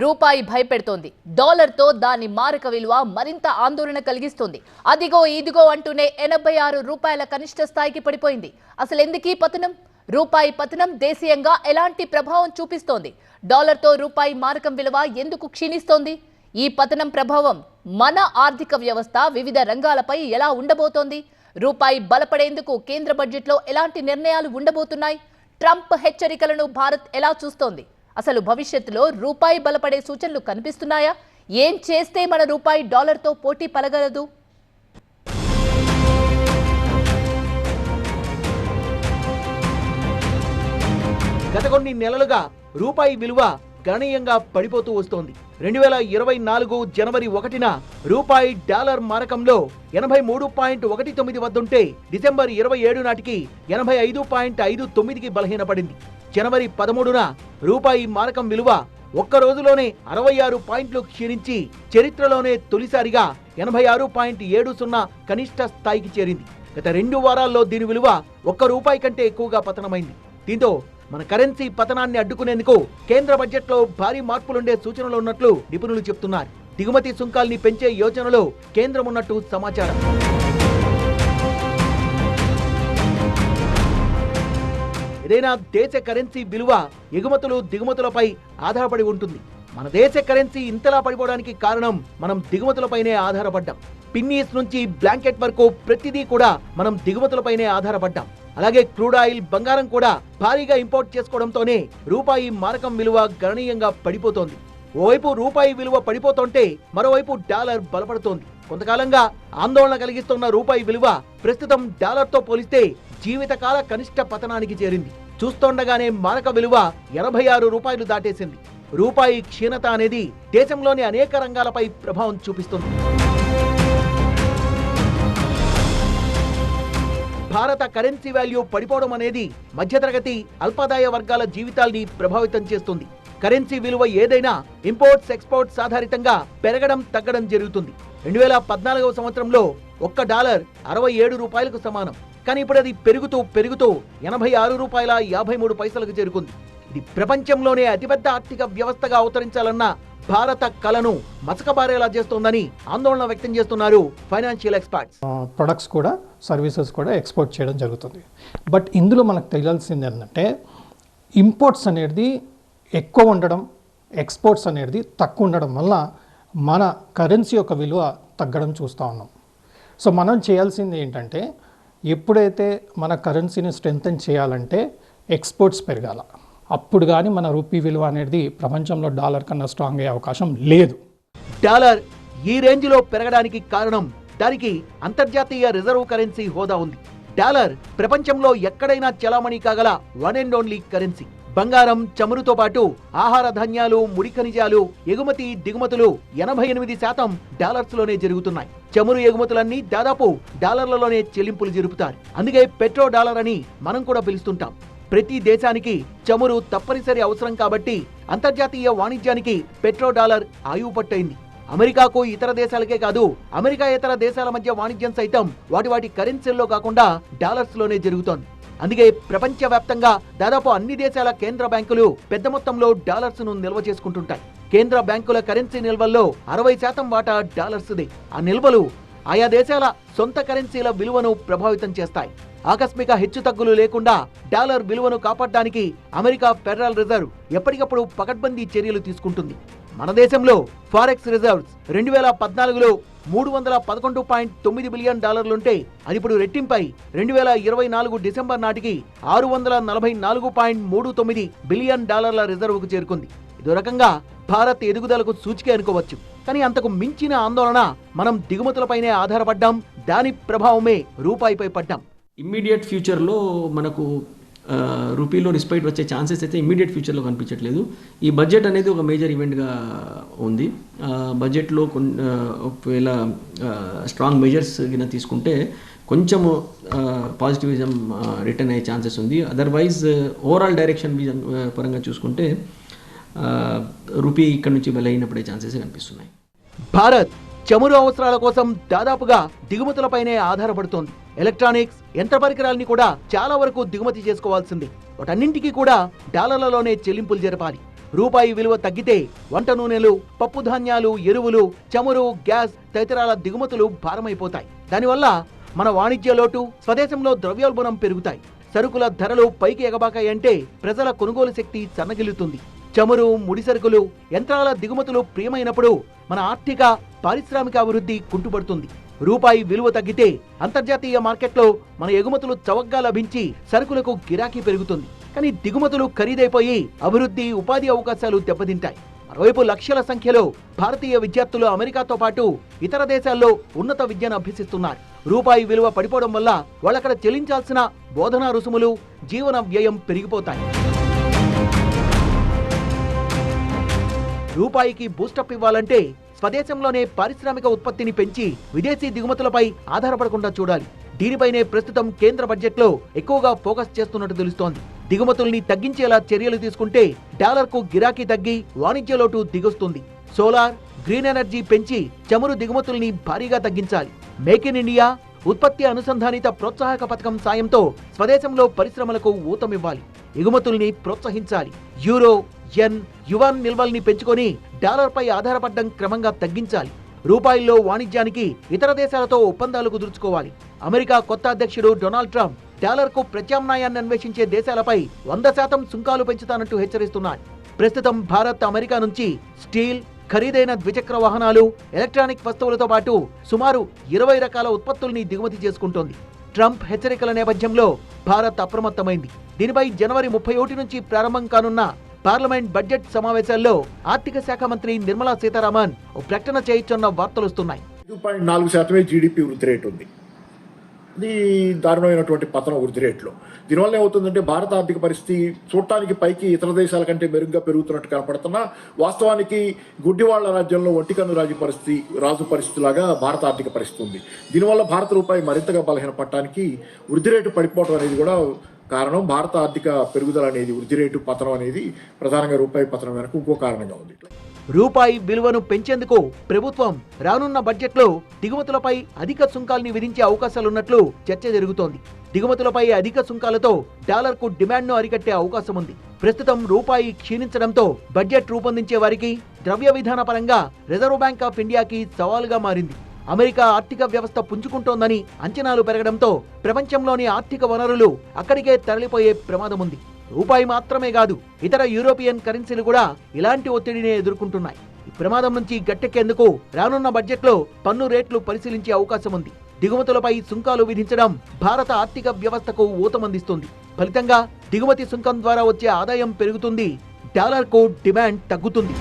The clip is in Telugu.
రూపాయి భయపెడుతోంది. డాలర్తో దాని మారక విలువ మరింత ఆందోళన కలిగిస్తుంది. అదిగో ఇదిగో అంటూనే 86 రూపాయల కనిష్ట స్థాయికి పడిపోయింది. అసలు ఎందుకీ పతనం? రూపాయి పతనం దేశీయంగా ఎలాంటి ప్రభావం చూపిస్తోంది? డాలర్తో రూపాయి మారకం విలువ ఎందుకు క్షీణిస్తోంది? ఈ పతనం ప్రభావం మన ఆర్థిక వ్యవస్థ వివిధ రంగాలపై ఎలా ఉండబోతోంది? రూపాయి బలపడేందుకు కేంద్ర బడ్జెట్లో ఎలాంటి నిర్ణయాలు ఉండబోతున్నాయి? ట్రంప్ హెచ్చరికలను భారత్ ఎలా చూస్తోంది? అసలు భవిష్యత్తులో రూపాయి బలపడే సూచనలు కనిపిస్తున్నాయా? ఏం చేస్తే మన రూపాయి డాలర్తో పోటీ పడగలదు? గత కొన్ని నెలలుగా రూపాయి విలువ గణనీయంగా పడిపోతూ వస్తోంది. 2024 జనవరి 1న రూపాయి డాలర్ మారకంలో 83.19 వద్దుంటే డిసెంబర్ 27 నాటికి 85.59కి బలహీనపడింది. జనవరి 13న రూపాయి మారకం విలువ ఒక్క రోజులోనే 66 పాయింట్లు క్షీణించి చరిత్రలోనే తొలిసారిగా 86.70 కనిష్ట స్థాయికి చేరింది. గత 2 వారాల్లో దీని విలువ ₹1 కంటే ఎక్కువగా పతనమైంది. దీంతో మన కరెన్సీ పతనాన్ని అడ్డుకునేందుకు కేంద్ర బడ్జెట్లో భారీ మార్పులుండే సూచనలు ఉన్నట్లు నిపుణులు చెప్తున్నారు. దిగుమతి సుంకాల్ని పెంచే యోచనలో కేంద్రం ఉన్నట్టు సమాచారం. ఏదైనా దేశ కరెన్సీ విలువ ఎగుమతులు దిగుమతులపై ఆధారపడి ఉంటుంది. మన దేశ కరెన్సీ ఇంతలా పడిపోవడానికి కారణం మనం దిగుమతులపైనే ఆధారపడ్డాం. పిన్నీస్ నుంచి బ్లాంకెట్ వరకు ప్రతిదీ కూడా మనం దిగుమతులపైనే ఆధారపడ్డాం. అలాగే క్రూడ్ ఆయిల్, బంగారం కూడా భారీగా ఇంపోర్ట్ చేసుకోవడంతోనే రూపాయి మారకం విలువ గణనీయంగా పడిపోతోంది. ఓవైపు రూపాయి విలువ పడిపోతుంటే మరోవైపు డాలర్ బలపడుతోంది. కొంతకాలంగా ఆందోళన కలిగిస్తున్న రూపాయి విలువ ప్రస్తుతం డాలర్తో పోలిస్తే జీవితకాల కనిష్ట పతనానికి చేరింది. చూస్తుండగానే మారక విలువ ₹86 దాటేసింది. రూపాయి క్షీణత అనేది దేశంలోని అనేక రంగాలపై ప్రభావం చూపిస్తుంది. భారత కరెన్సీ వాల్యూ పడిపోవడం అనేది మధ్యతరగతి, అల్పాదాయ వర్గాల జీవితాల్ని ప్రభావితం చేస్తుంది. కరెన్సీ విలువ ఏదైనా ఇంపోర్ట్స్, ఎక్స్పోర్ట్స్ ఆధారితంగా పెరగడం, తగ్గడం జరుగుతుంది. 2014వ సంవత్సరంలో $1 ₹67కు సమానం. కానీ ఇప్పుడు అది పెరుగుతూ ₹86.53కు చేరుకుంది. ఇది ప్రపంచంలోనే అతిపెద్ద ఆర్థిక వ్యవస్థగా అవతరించాలన్న భారత కలను మసకబారేలా చేస్తోందని ఆందోళన వ్యక్తం చేస్తున్నారు ఫైనాన్షియల్ ఎక్స్పర్ట్స్. ప్రొడక్ట్స్ కూడా, సర్వీసెస్ కూడా ఎక్స్పోర్ట్ చేయడం జరుగుతుంది. బట్ ఇందులో మనకు తెలియాల్సింది ఏంటంటే ఇంపోర్ట్స్ అనేది ఎక్కువ ఉండడం, ఎక్స్పోర్ట్స్ అనేది తక్కువ ఉండడం వల్ల మన కరెన్సీ యొక్క విలువ తగ్గడం చూస్తూ ఉన్నాం. సో మనం చేయాల్సింది ఏంటంటే ఎప్పుడైతే మన కరెన్సీని స్ట్రెంథెన్ చేయాలంటే ఎక్స్పోర్ట్స్ పెరగాల. అప్పుడు కానీ మన రూపీ విలువ అనేది ప్రపంచంలో డాలర్ కన్నా స్ట్రాంగ్ అయ్యే అవకాశం లేదు. డాలర్ ఈ రేంజ్లో పెరగడానికి కారణం దానికి అంతర్జాతీయ రిజర్వ్ కరెన్సీ హోదా ఉంది. డాలర్ ప్రపంచంలో ఎక్కడైనా చలామణి కాగల వన్ అండ్ ఓన్లీ కరెన్సీ. బంగారం, చమురుతో పాటు ఆహార ధాన్యాలు, ముడి ఖనిజాలు ఎగుమతి, దిగుమతులు 88% డాలర్స్లోనే జరుగుతున్నాయి. చమురు ఎగుమతులన్నీ దాదాపు డాలర్లలోనే చెల్లింపులు జరుపుతారు. అందుకే పెట్రో డాలర్ అని మనం కూడా పిలుస్తుంటాం. ప్రతి దేశానికి చమురు తప్పనిసరి అవసరం కాబట్టి అంతర్జాతీయ వాణిజ్యానికి పెట్రో డాలర్ ఆయువు పట్టయింది. అమెరికాకు, ఇతర దేశాలకే కాదు, అమెరికా ఇతర దేశాల మధ్య వాణిజ్యం సైతం వాటి కరెన్సీల్లో కాకుండా డాలర్స్లోనే జరుగుతోంది. అందుకే ప్రపంచవ్యాప్తంగా దాదాపు అన్ని దేశాల కేంద్ర బ్యాంకులు పెద్ద మొత్తంలో డాలర్స్ ను నిల్వ చేసుకుంటుంటాయి. కేంద్ర బ్యాంకుల కరెన్సీ నిల్వల్లో 60% వాటా డాలర్స్దే. ఆ నిల్వలు ఆయా దేశాల సొంత కరెన్సీల విలువను ప్రభావితం చేస్తాయి. ఆకస్మిక హెచ్చుతగ్గులు లేకుండా డాలర్ విలువను కాపాడడానికి అమెరికా ఫెడరల్ రిజర్వ్ ఎప్పటికప్పుడు పకడ్బందీ చర్యలు తీసుకుంటుంది. మన దేశంలో ఫారెక్స్ రిజర్వ్స్ 2014లో $311.9 బిలియన్ ఉంటే అది ఇప్పుడు రెట్టింపై 2024 డిసెంబర్ నాటికి $644.39 బిలియన్ రిజర్వుకు చేరుకుంది. ఇదో రకంగా భారత్ ఎదుగుదలకు సూచిక అనుకోవచ్చు. కానీ అంతకు మించిన ఆందోళన మనం దిగుమతులపైనే ఆధారపడ్డాం. దాని ప్రభావమే రూపాయిపై పడ్డాం. ఇమ్మీడియట్ ఫ్యూచర్లో మనకు రూపీలో రిస్పైట్ వచ్చే ఛాన్సెస్ అయితే ఇమ్మీడియట్ ఫ్యూచర్లో కనిపించట్లేదు. ఈ బడ్జెట్ అనేది ఒక మేజర్ ఈవెంట్గా ఉంది. బడ్జెట్లో ఒకవేళ స్ట్రాంగ్ మెజర్స్ కింద తీసుకుంటే కొంచెము పాజిటివిజం రిటర్న్ అయ్యే ఛాన్సెస్ ఉంది. అదర్వైజ్ ఓవరాల్ డైరెక్షన్ పరంగా చూసుకుంటే రూపీ ఇక్కడ నుంచి బలైనపడే ఛాన్సెస్ కనిపిస్తున్నాయి. భారత్ చమురు అవసరాల కోసం దాదాపుగా దిగుమతులపైనే ఆధారపడుతోంది. ఎలక్ట్రానిక్స్, యంత్ర పరికరాల్ని కూడా చాలా వరకు దిగుమతి చేసుకోవాల్సింది. వాటన్నింటికీ కూడా డాలర్లలోనే చెల్లింపులు జరపాలి. రూపాయి విలువ తగ్గితే వంట నూనెలు, పప్పు ధాన్యాలు, ఎరువులు, చమురు, గ్యాస్ తదితరాల దిగుమతులు భారమైపోతాయి. దానివల్ల మన వాణిజ్య లోటు, స్వదేశంలో ద్రవ్యోల్బణం పెరుగుతాయి. సరుకుల ధరలు పైకి ఎగబాకాయంటే ప్రజల కొనుగోలు శక్తి సన్నగిల్లుతుంది. చమురు, ముడిసరుకులు, యంత్రాల దిగుమతులు ప్రియమైనప్పుడు మన ఆర్థిక, పారిశ్రామిక అభివృద్ధి కుంటుపడుతుంది. రూపాయి విలువ తగ్గితే అంతర్జాతీయ మార్కెట్లో మన ఎగుమతులు చవకగా లభించి సరుకులకు గిరాకీ పెరుగుతుంది. కానీ దిగుమతులు ఖరీదైపోయి అభివృద్ధి, ఉపాధి అవకాశాలు దెబ్బతింటాయి. మరోవైపు లక్షల సంఖ్యలో భారతీయ విద్యార్థులు అమెరికాతో పాటు ఇతర దేశాల్లో ఉన్నత విద్యను అభ్యసిస్తున్నారు. రూపాయి విలువ పడిపోవడం వల్ల వాళ్ళక్కడ చెల్లించాల్సిన బోధనా రుసుములు, జీవన వ్యయం పెరిగిపోతాయి. రూపాయికి బూస్టప్ ఇవ్వాలంటే స్వదేశంలోనే పారిశ్రామిక ఉత్పత్తిని పెంచి విదేశీ దిగుమతులపై ఆధారపడకుండా చూడాలి. దీనిపైనే ప్రస్తుతం కేంద్ర బడ్జెట్లో ఎక్కువగా ఫోకస్ చేస్తున్నట్టు తెలుస్తోంది. దిగుమతుల్ని తగ్గించేలా చర్యలు తీసుకుంటే డాలర్కు గిరాకీ తగ్గి వాణిజ్య లోటు దిగొస్తుంది. సోలార్, గ్రీన్ ఎనర్జీ పెంచి చమురు దిగుమతుల్ని భారీగా తగ్గించాలి. మేక్ ఇన్ ఇండియా, ఉత్పత్తి అనుసంధానిత ప్రోత్సాహక పథకం సాయంతో స్వదేశంలో పరిశ్రమలకు ఊతమివ్వాలి. ఎగుమతుల్ని ప్రోత్సహించాలి. యూరో, యెన్, యువాన్ నిల్వల్ని పెంచుకొని డాలర్పై ఆధారపడడం క్రమంగా తగ్గించాలి. రూపాయల్లో వాణిజ్యానికి ఇతర దేశాలతో ఒప్పందాలు కుదుర్చుకోవాలి. అమెరికా కొత్త అధ్యక్షుడు డొనాల్డ్ ట్రంప్ డాలర్కు ప్రత్యామ్నాయాన్ని అన్వేషించే దేశాలపై 100% సుంకాలు పెంచుతానంటూ హెచ్చరిస్తున్నారు. ప్రస్తుతం భారత్ అమెరికా నుంచి స్టీల్, ఖరీదైన ద్విచక్ర వాహనాలు, ఎలక్ట్రానిక్ వస్తువులతో పాటు సుమారు 20 రకాల ఉత్పత్తుల్ని దిగుమతి చేసుకుంటోంది. ట్రంప్ హెచ్చరికల నేపథ్యంలో భారత్ అప్రమత్తమైంది. దీనిపై జనవరి 31 నుంచి ప్రారంభం కానున్న పార్లమెంట్ బడ్జెట్ సమావేశాల్లో ఆర్థిక శాఖ మంత్రి నిర్మలా సీతారామన్ ఓ ప్రకటన చేయొచ్చన్న వార్తలొస్తున్నాయి. 5.4% జీడిపి వృద్ధి రేటు ఉంది. ఇది దారుణమైనటువంటి పతనం వృద్ధి రేట్లో. దీనివల్ల ఏమవుతుందంటే భారత ఆర్థిక పరిస్థితి చూడటానికి పైకి ఇతర దేశాల కంటే మెరుగ్గా పెరుగుతున్నట్టు కనపడుతున్నా వాస్తవానికి గుడ్డివాళ్ల రాజ్యంలో ఒంటికన్ను రాజు పరిస్థితిలాగా భారత ఆర్థిక పరిస్థితి ఉంది. దీనివల్ల భారత రూపాయి మరింతగా బలహీనపడటానికి వృద్ధి రేటు పడిపోవడం అనేది కూడా కారణం. భారత ఆర్థిక పెరుగుదల అనేది, వృద్ధి రేటు పతనం అనేది ప్రధానంగా రూపాయి పతనం వెనక ఇంకో కారణంగా ఉంది. రూపాయి విలువను పెంచేందుకు ప్రభుత్వం రానున్న బడ్జెట్లో దిగుమతులపై అధిక సుంకాల్ని విధించే అవకాశాలున్నట్లు చర్చ జరుగుతోంది. దిగుమతులపై అధిక సుంకాలతో డాలర్కు డిమాండ్ను అరికట్టే అవకాశం ఉంది. ప్రస్తుతం రూపాయి క్షీణించడంతో బడ్జెట్ రూపొందించే వారికి ద్రవ్య విధాన పరంగా రిజర్వ్ బ్యాంక్ ఆఫ్ ఇండియాకి సవాలుగా మారింది. అమెరికా ఆర్థిక వ్యవస్థ పుంజుకుంటోందని అంచనాలు పెరగడంతో ప్రపంచంలోని ఆర్థిక వనరులు అక్కడికే తరలిపోయే ప్రమాదం ఉంది. రూపాయి మాత్రమే కాదు, ఇతర యూరోపియన్ కరెన్సీలు కూడా ఇలాంటి ఒత్తిడినే ఎదుర్కొంటున్నాయి. ఈ ప్రమాదం నుంచి గట్టెక్కేందుకు రానున్న బడ్జెట్లో పన్ను రేట్లు పరిశీలించే అవకాశం ఉంది. దిగుమతులపై సుంకాలు విధించడం భారత ఆర్థిక వ్యవస్థకు ఊతమందిస్తుంది. ఫలితంగా దిగుమతి సుంకం ద్వారా వచ్చే ఆదాయం పెరుగుతుంది, డాలర్కు డిమాండ్ తగ్గుతుంది.